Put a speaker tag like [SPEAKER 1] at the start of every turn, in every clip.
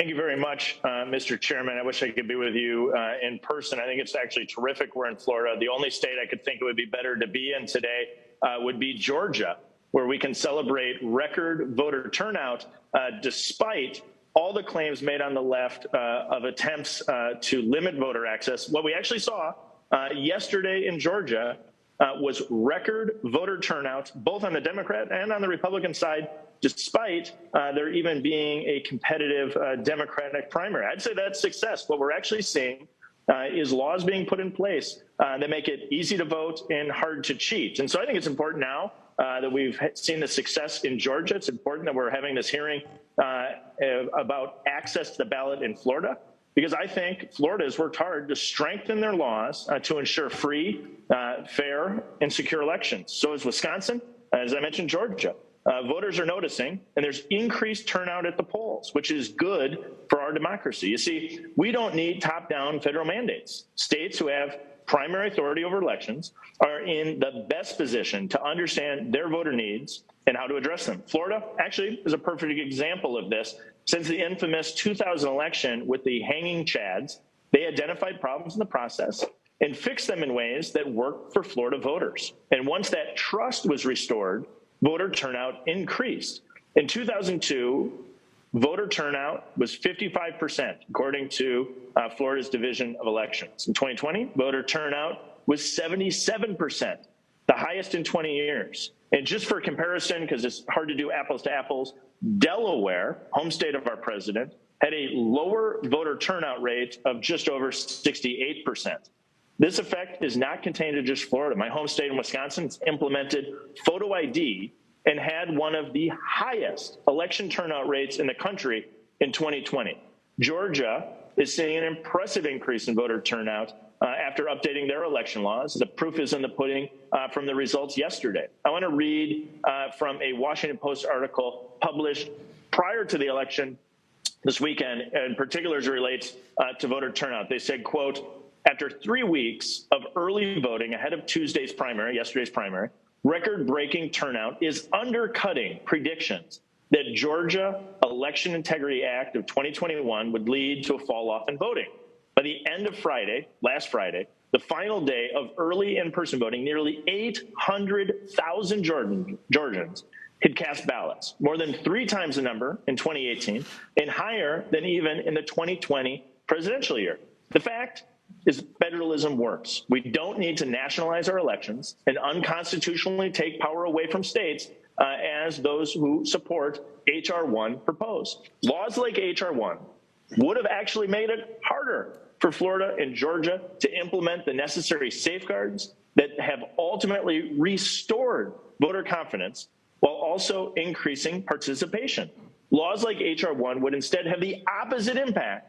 [SPEAKER 1] Thank you very much, Mr. Chairman. I wish I could be with you in person. I think it's actually terrific we're in Florida. The only state I could think it would be better to be in today would be Georgia, where we can celebrate record voter turnout despite all the claims made on the left of attempts to limit voter access. What we actually saw yesterday in Georgia was record voter turnout, both on the Democrat and on the Republican side, despite there even being a competitive Democratic primary. I'd say that's success. What we're actually seeing is laws being put in place that make it easy to vote and hard to cheat. And so I think it's important now that we've seen the success in Georgia. It's important that we're having this hearing about access to the ballot in Florida, because I think Florida has worked hard to strengthen their laws to ensure free, fair, and secure elections. So is Wisconsin, as I mentioned, Georgia. Voters are noticing, and there's increased turnout at the polls, which is good for our democracy. You see, we don't need top-down federal mandates. States who have primary authority over elections are in the best position to understand their voter needs and how to address them. Florida actually is a perfect example of this. Since the infamous 2000 election with the hanging chads, they identified problems in the process and fixed them in ways that work for Florida voters. And once that trust was restored, voter turnout increased. In 2002, voter turnout was 55%, according to Florida's Division of Elections. In 2020, voter turnout was 77%, the highest in 20 years. And just for comparison, because it's hard to do apples to apples, Delaware, home state of our president, had a lower voter turnout rate of just over 68%. This effect is not contained to just Florida. My home state in Wisconsin has implemented photo ID and had one of the highest election turnout rates in the country in 2020. Georgia is seeing an impressive increase in voter turnout after updating their election laws. The proof is in the pudding from the results yesterday. I want to read from a Washington Post article published prior to the election this weekend, in particular as it relates to voter turnout. They said, quote, after 3 weeks of early voting ahead of Tuesday's primary, yesterday's primary, record-breaking turnout is undercutting predictions that Georgia Election Integrity Act of 2021 would lead to a fall off in voting. By the end of Friday, last Friday, the final day of early in-person voting, nearly 800,000 Georgians had cast ballots, more than 3 times the number in 2018 and higher than even in the 2020 presidential year. The fact is federalism works. We don't need to nationalize our elections and unconstitutionally take power away from states as those who support H.R. 1 proposed. Laws like H.R. 1 would have actually made it harder for Florida and Georgia to implement the necessary safeguards that have ultimately restored voter confidence while also increasing participation. Laws like H.R. 1 would instead have the opposite impact,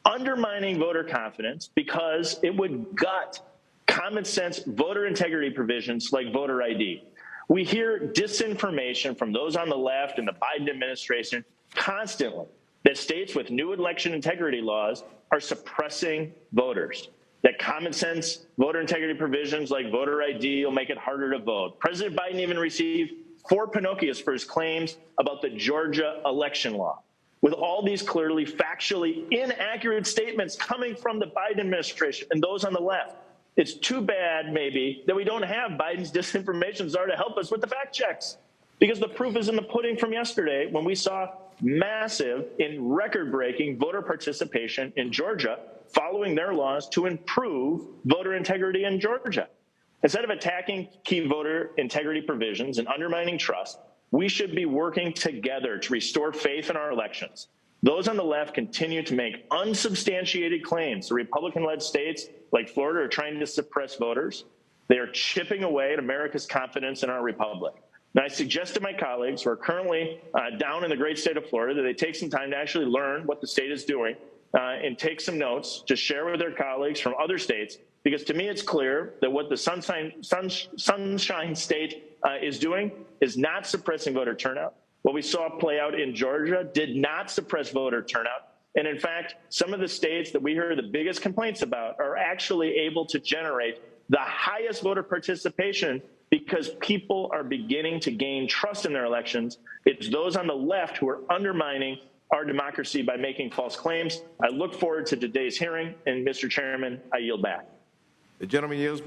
[SPEAKER 1] undermining voter confidence because it would gut common sense voter integrity provisions like voter ID. We hear disinformation from those on the left and the Biden administration constantly that states with new election integrity laws are suppressing voters, that common sense voter integrity provisions like voter ID will make it harder to vote. President Biden even received 4 Pinocchios for his claims about the Georgia election law. With all these clearly factually inaccurate statements coming from the Biden administration and those on the left, it's too bad maybe that we don't have Biden's disinformation czar to help us with the fact checks, because the proof is in the pudding from yesterday when we saw massive and record-breaking voter participation in Georgia following their laws to improve voter integrity in Georgia. Instead of attacking key voter integrity provisions and undermining trust, we should be working together to restore faith in our elections. Those on the left continue to make unsubstantiated claims. The Republican-led states like Florida are trying to suppress voters. They are chipping away at America's confidence in our republic. Now, I suggest to my colleagues who are currently down in the great state of Florida that they take some time to actually learn what the state is doing and take some notes to share with their colleagues from other states, because to me it's clear that what the Sunshine State is doing is not suppressing voter turnout. What we saw play out in Georgia did not suppress voter turnout. And in fact, some of the states that we hear the biggest complaints about are actually able to generate the highest voter participation because people are beginning to gain trust in their elections. It's those on the left who are undermining our democracy by making false claims. I look forward to today's hearing, and Mr. Chairman, I yield back.
[SPEAKER 2] The gentleman yields